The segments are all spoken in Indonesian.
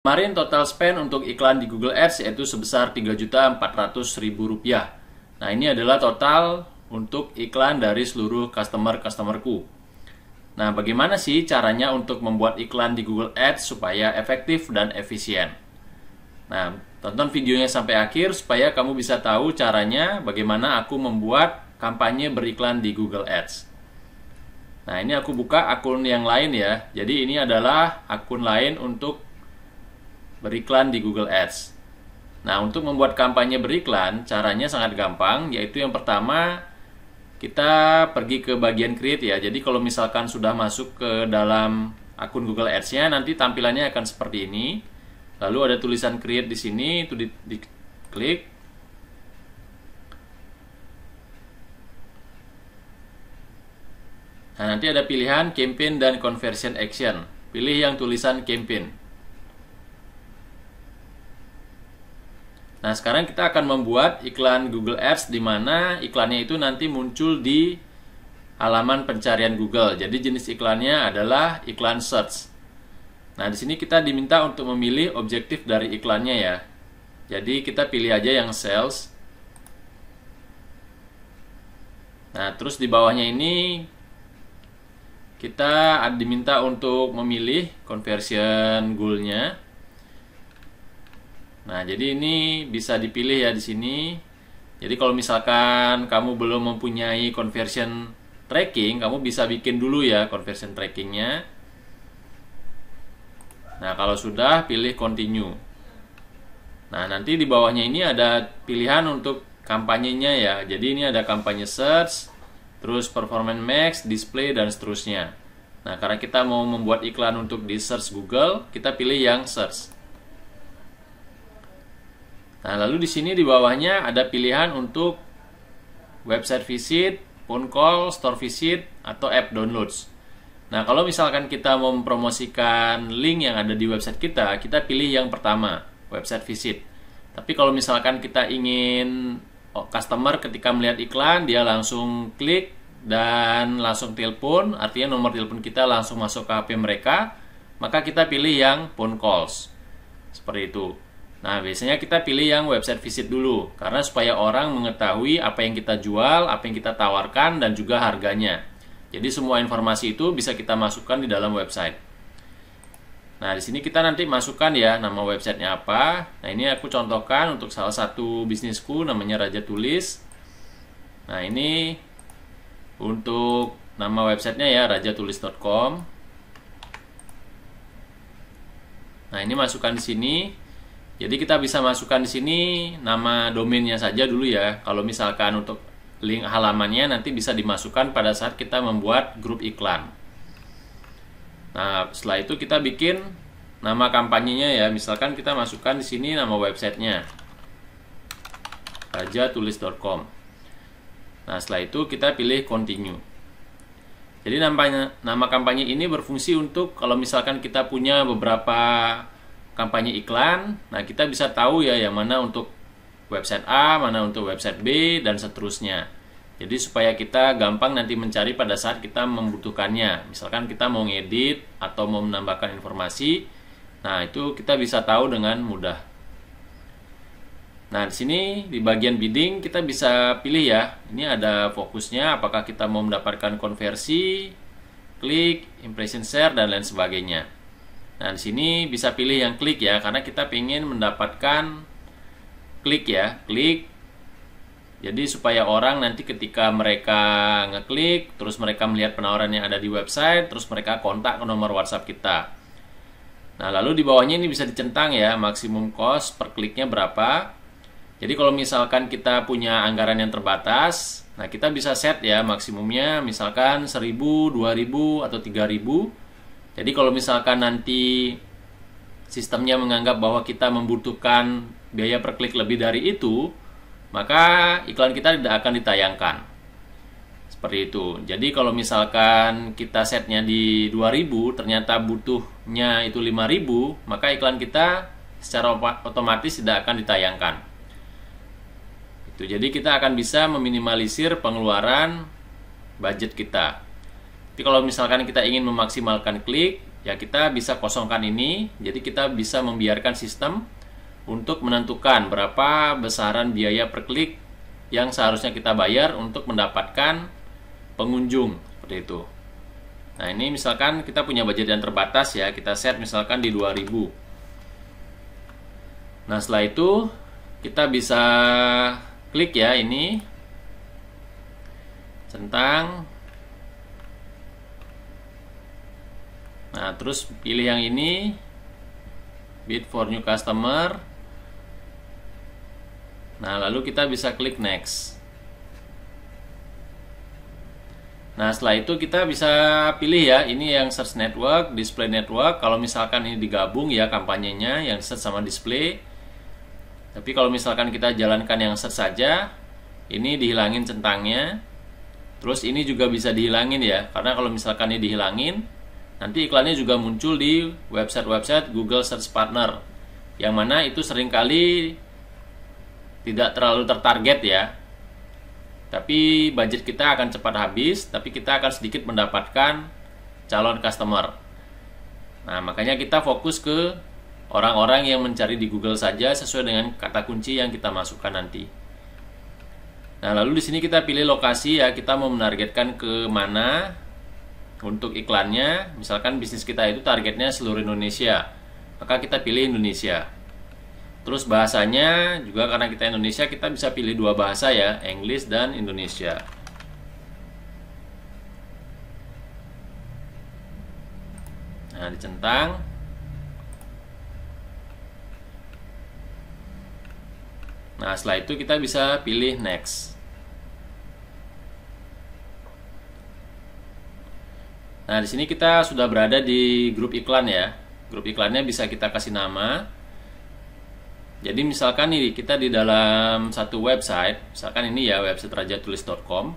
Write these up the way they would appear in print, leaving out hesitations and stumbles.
Kemarin total spend untuk iklan di Google Ads yaitu sebesar Rp3.400.000. Nah, ini adalah total untuk iklan dari seluruh customer-customerku. Nah, bagaimana sih caranya untuk membuat iklan di Google Ads supaya efektif dan efisien? Nah, tonton videonya sampai akhir supaya kamu bisa tahu caranya bagaimana aku membuat kampanye beriklan di Google Ads. Nah, ini aku buka akun yang lain ya. Jadi ini adalah akun lain untuk beriklan di Google Ads. Nah, untuk membuat kampanye beriklan, caranya sangat gampang, yaitu yang pertama, kita pergi ke bagian create ya. Jadi kalau misalkan sudah masuk ke dalam akun Google Ads-nya, nanti tampilannya akan seperti ini. Lalu ada tulisan create di sini, itu diklik. Nah, nanti ada pilihan campaign dan conversion action. Pilih yang tulisan campaign. Nah, sekarang kita akan membuat iklan Google Ads di mana iklannya itu nanti muncul di halaman pencarian Google. Jadi jenis iklannya adalah iklan search. Nah, di sini kita diminta untuk memilih objektif dari iklannya ya. Jadi kita pilih aja yang sales. Nah, terus di bawahnya ini kita diminta untuk memilih conversion goal-nya. Nah, jadi ini bisa dipilih ya di sini. Jadi kalau misalkan kamu belum mempunyai conversion tracking, kamu bisa bikin dulu ya conversion trackingnya. Nah, kalau sudah, pilih continue. Nah, nanti di bawahnya ini ada pilihan untuk kampanyenya ya. Jadi ini ada kampanye search, terus performance max, display, dan seterusnya. Nah, karena kita mau membuat iklan untuk di search Google, kita pilih yang search. Nah, lalu di sini di bawahnya ada pilihan untuk website visit, phone call, store visit, atau app downloads. Nah, kalau misalkan kita mau mempromosikan link yang ada di website kita, kita pilih yang pertama, website visit. Tapi kalau misalkan kita ingin customer ketika melihat iklan, dia langsung klik dan langsung telepon, artinya nomor telepon kita langsung masuk ke HP mereka, maka kita pilih yang phone calls. Seperti itu. Nah, biasanya kita pilih yang website visit dulu, karena supaya orang mengetahui apa yang kita jual, apa yang kita tawarkan, dan juga harganya. Jadi semua informasi itu bisa kita masukkan di dalam website. Nah, di sini kita nanti masukkan ya nama websitenya apa. Nah, ini aku contohkan untuk salah satu bisnisku namanya Raja Tulis. Nah, ini untuk nama websitenya ya rajatulis.com. Nah, ini masukkan di sini. Jadi kita bisa masukkan di sini nama domainnya saja dulu ya. Kalau misalkan untuk link halamannya nanti bisa dimasukkan pada saat kita membuat grup iklan. Nah, setelah itu kita bikin nama kampanyenya ya. Misalkan kita masukkan di sini nama websitenya rajatulis.com. Nah, setelah itu kita pilih continue. Jadi nama kampanye ini berfungsi untuk kalau misalkan kita punya beberapa kampanye iklan, nah kita bisa tahu ya yang mana untuk website A, mana untuk website B, dan seterusnya. Jadi supaya kita gampang nanti mencari pada saat kita membutuhkannya. Misalkan kita mau ngedit atau mau menambahkan informasi, nah itu kita bisa tahu dengan mudah. Nah, di sini di bagian bidding kita bisa pilih ya. Ini ada fokusnya, apakah kita mau mendapatkan konversi, klik, impression share, dan lain sebagainya. Nah, di sini bisa pilih yang klik ya, karena kita ingin mendapatkan klik ya, klik. Jadi supaya orang nanti ketika mereka ngeklik, terus mereka melihat penawaran yang ada di website, terus mereka kontak ke nomor WhatsApp kita. Nah, lalu di bawahnya ini bisa dicentang ya, maksimum cost per kliknya berapa. Jadi kalau misalkan kita punya anggaran yang terbatas, nah kita bisa set ya maksimumnya misalkan 1.000, 2.000, atau 3.000. Jadi kalau misalkan nanti sistemnya menganggap bahwa kita membutuhkan biaya per klik lebih dari itu, maka iklan kita tidak akan ditayangkan. Seperti itu. Jadi kalau misalkan kita setnya di 2.000, ternyata butuhnya itu 5.000, maka iklan kita secara otomatis tidak akan ditayangkan. Jadi kita akan bisa meminimalisir pengeluaran budget kita. Tapi kalau misalkan kita ingin memaksimalkan klik, ya kita bisa kosongkan ini. Jadi kita bisa membiarkan sistem untuk menentukan berapa besaran biaya per klik yang seharusnya kita bayar untuk mendapatkan pengunjung, seperti itu. Nah, ini misalkan kita punya budget yang terbatas ya, kita set misalkan di 2000. Nah, setelah itu kita bisa klik ya ini centang. Nah, terus pilih yang ini, bid for new customer. Nah, lalu kita bisa klik next. Nah, setelah itu kita bisa pilih ya, ini yang search network, display network. Kalau misalkan ini digabung ya kampanyenya, yang search sama display. Tapi kalau misalkan kita jalankan yang search saja, ini dihilangin centangnya. Terus ini juga bisa dihilangin ya, karena kalau misalkan ini dihilangin, nanti iklannya juga muncul di website-website Google Search Partner, yang mana itu seringkali tidak terlalu tertarget ya. Tapi budget kita akan cepat habis, tapi kita akan sedikit mendapatkan calon customer. Nah, makanya kita fokus ke orang-orang yang mencari di Google saja sesuai dengan kata kunci yang kita masukkan nanti. Nah, lalu di sini kita pilih lokasi ya, kita mau menargetkan ke mana untuk iklannya. Misalkan bisnis kita itu targetnya seluruh Indonesia, maka kita pilih Indonesia. Terus bahasanya juga, karena kita Indonesia, kita bisa pilih dua bahasa ya, English dan Indonesia. Nah, dicentang. Nah, setelah itu kita bisa pilih next. Nah, di sini kita sudah berada di grup iklan ya. Grup iklannya bisa kita kasih nama. Jadi misalkan nih kita di dalam satu website, misalkan ini ya website rajatulis.com.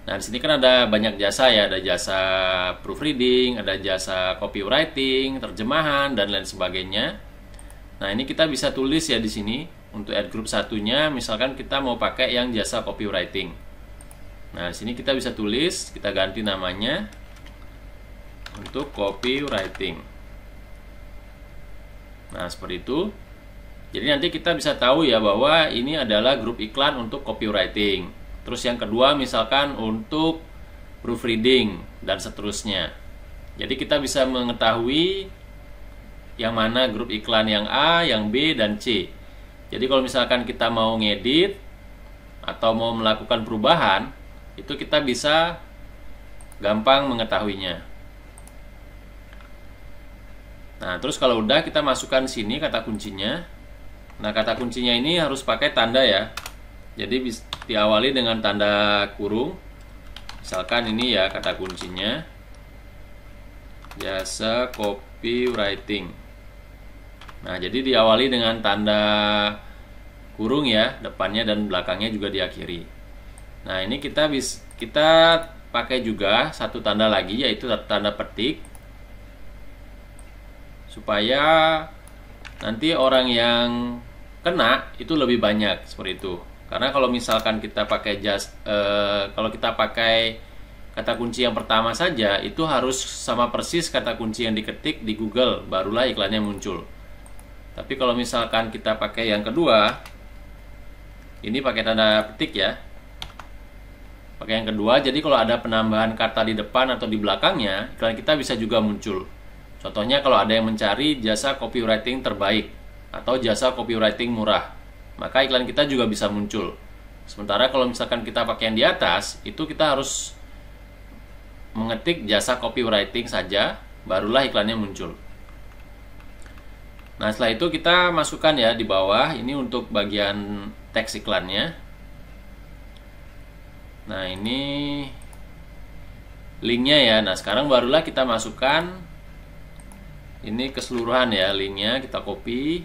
Nah, di sini kan ada banyak jasa ya, ada jasa proofreading, ada jasa copywriting, terjemahan dan lain sebagainya. Nah, ini kita bisa tulis ya di sini untuk ad group satunya, misalkan kita mau pakai yang jasa copywriting. Nah, di sini kita bisa tulis, kita ganti namanya untuk copywriting. Nah, seperti itu. Jadi nanti kita bisa tahu ya bahwa ini adalah grup iklan untuk copywriting. Terus yang kedua misalkan untuk proofreading dan seterusnya. Jadi kita bisa mengetahui yang mana grup iklan yang A, yang B, dan C. Jadi kalau misalkan kita mau ngedit atau mau melakukan perubahan, itu kita bisa gampang mengetahuinya. Nah, terus kalau udah kita masukkan sini kata kuncinya. Nah, kata kuncinya ini harus pakai tanda ya. Jadi diawali dengan tanda kurung. Misalkan ini ya kata kuncinya, jasa copywriting. Nah, jadi diawali dengan tanda kurung ya, depannya dan belakangnya juga diakhiri. Nah, ini kita pakai juga satu tanda lagi, yaitu tanda petik, supaya nanti orang yang kena itu lebih banyak, seperti itu. Karena kalau misalkan kita pakai kalau kita pakai kata kunci yang pertama saja, itu harus sama persis kata kunci yang diketik di Google, barulah iklannya muncul. Tapi kalau misalkan kita pakai yang kedua, ini pakai tanda petik ya, pakai yang kedua, jadi kalau ada penambahan kata di depan atau di belakangnya, iklan kita bisa juga muncul. Contohnya kalau ada yang mencari jasa copywriting terbaik atau jasa copywriting murah, maka iklan kita juga bisa muncul. Sementara kalau misalkan kita pakai yang di atas, itu kita harus mengetik jasa copywriting saja, barulah iklannya muncul. Nah, setelah itu kita masukkan ya di bawah, ini untuk bagian teks iklannya. Nah, ini linknya ya. Nah, sekarang barulah kita masukkan ini keseluruhan ya, linknya kita copy.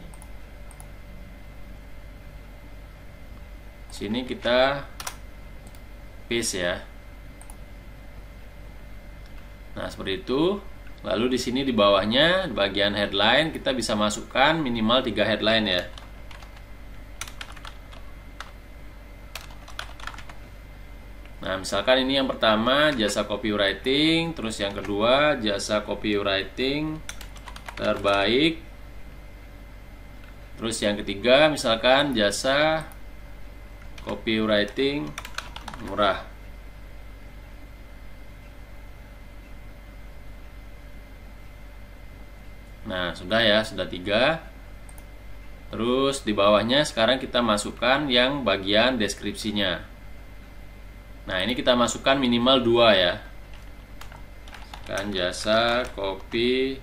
Sini kita paste ya. Nah, seperti itu. Lalu di sini di bawahnya, di bagian headline, kita bisa masukkan minimal 3 headline ya. Nah, misalkan ini yang pertama jasa copywriting, terus yang kedua jasa copywriting terbaik, terus yang ketiga misalkan jasa copywriting murah. Nah, sudah ya, sudah 3. Terus di bawahnya sekarang kita masukkan yang bagian deskripsinya. Nah, ini kita masukkan minimal 2 ya. Kan jasa copywriting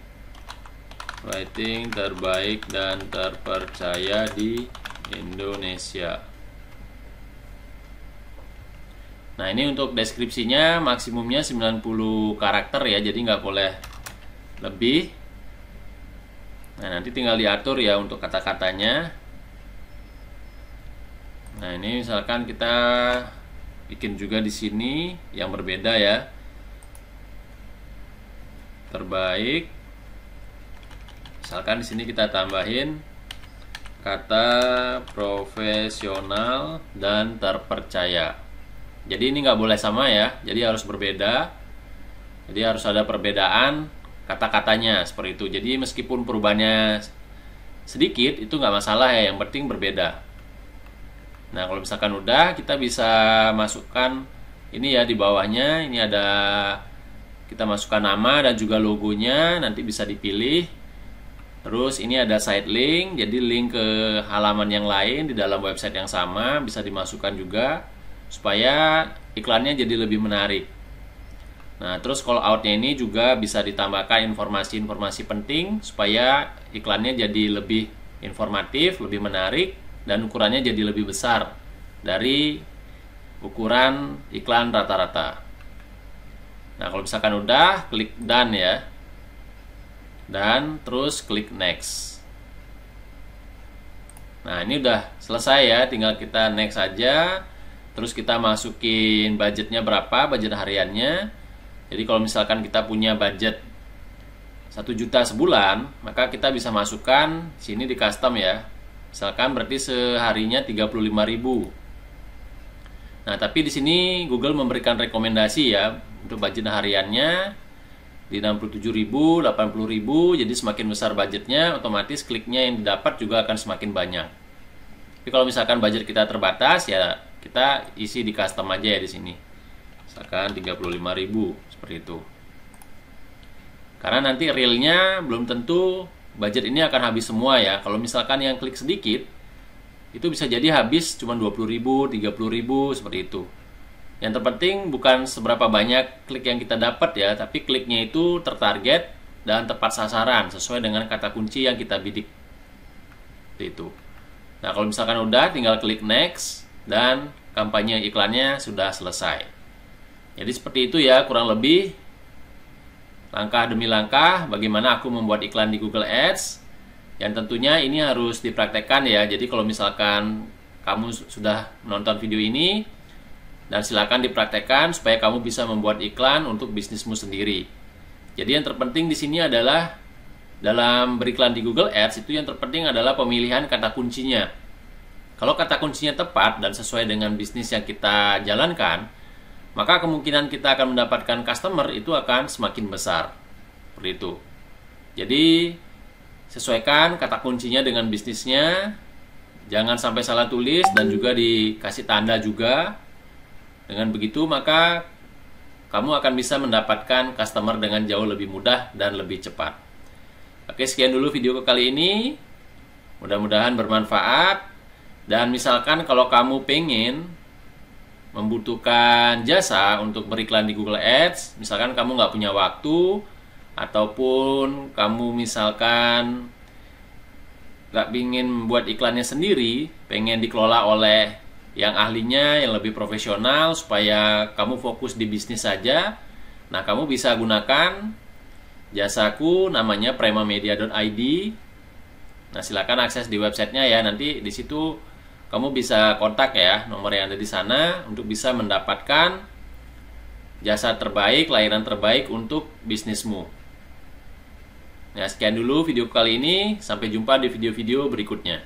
terbaik dan terpercaya di Indonesia. Nah, ini untuk deskripsinya maksimumnya 90 karakter ya, jadi nggak boleh lebih. Nah, nanti tinggal diatur ya untuk kata-katanya. Nah, ini misalkan kita bikin juga di sini yang berbeda ya. Terbaik. Misalkan di sini kita tambahin kata profesional dan terpercaya. Jadi ini nggak boleh sama ya. Jadi harus berbeda. Jadi harus ada perbedaan kata-katanya seperti itu. Jadi meskipun perubahannya sedikit itu nggak masalah ya. Yang penting berbeda. Nah, kalau misalkan udah, kita bisa masukkan ini ya di bawahnya. Ini ada, kita masukkan nama dan juga logonya, nanti bisa dipilih. Terus ini ada site link, jadi link ke halaman yang lain di dalam website yang sama bisa dimasukkan juga supaya iklannya jadi lebih menarik. Nah, terus call out-nya ini juga bisa ditambahkan informasi-informasi penting supaya iklannya jadi lebih informatif, lebih menarik, dan ukurannya jadi lebih besar dari ukuran iklan rata-rata. Nah, kalau misalkan udah, klik done ya. Dan terus klik next. Nah, ini udah selesai ya, tinggal kita next aja. Terus kita masukin budgetnya berapa, budget hariannya. Jadi kalau misalkan kita punya budget 1 juta sebulan, maka kita bisa masukkan sini di custom ya. Misalkan berarti seharinya 35.000. Nah, tapi di sini Google memberikan rekomendasi ya untuk budget hariannya di 67.000, 80.000. Jadi semakin besar budgetnya, otomatis kliknya yang didapat juga akan semakin banyak. Tapi kalau misalkan budget kita terbatas ya kita isi di custom aja ya di sini. Misalkan 35.000 seperti itu. Karena nanti realnya belum tentu budget ini akan habis semua ya. Kalau misalkan yang klik sedikit, itu bisa jadi habis cuma 20.000, 30.000 seperti itu. Yang terpenting bukan seberapa banyak klik yang kita dapat ya, tapi kliknya itu tertarget dan tepat sasaran sesuai dengan kata kunci yang kita bidik. Seperti itu. Nah, kalau misalkan udah, tinggal klik next dan kampanye iklannya sudah selesai. Jadi seperti itu ya kurang lebih. Langkah demi langkah bagaimana aku membuat iklan di Google Ads. Yang tentunya ini harus dipraktekkan ya. Jadi kalau misalkan kamu sudah menonton video ini, dan silakan dipraktekkan supaya kamu bisa membuat iklan untuk bisnismu sendiri. Jadi yang terpenting di sini adalah dalam beriklan di Google Ads itu yang terpenting adalah pemilihan kata kuncinya. Kalau kata kuncinya tepat dan sesuai dengan bisnis yang kita jalankan, maka kemungkinan kita akan mendapatkan customer itu akan semakin besar. Seperti itu. Jadi, sesuaikan kata kuncinya dengan bisnisnya. Jangan sampai salah tulis dan juga dikasih tanda juga. Dengan begitu, maka kamu akan bisa mendapatkan customer dengan jauh lebih mudah dan lebih cepat. Oke, sekian dulu video kali ini. Mudah-mudahan bermanfaat. Dan misalkan kalau kamu pengen membutuhkan jasa untuk beriklan di Google Ads, misalkan kamu nggak punya waktu, ataupun kamu misalkan nggak ingin membuat iklannya sendiri, pengen dikelola oleh yang ahlinya, yang lebih profesional, supaya kamu fokus di bisnis saja, nah kamu bisa gunakan jasaku, namanya premamedia.id. Nah, silakan akses di websitenya ya, nanti di situ kamu bisa kontak ya, nomor yang ada di sana untuk bisa mendapatkan jasa terbaik, layanan terbaik untuk bisnismu. Nah, sekian dulu video kali ini. Sampai jumpa di video-video berikutnya.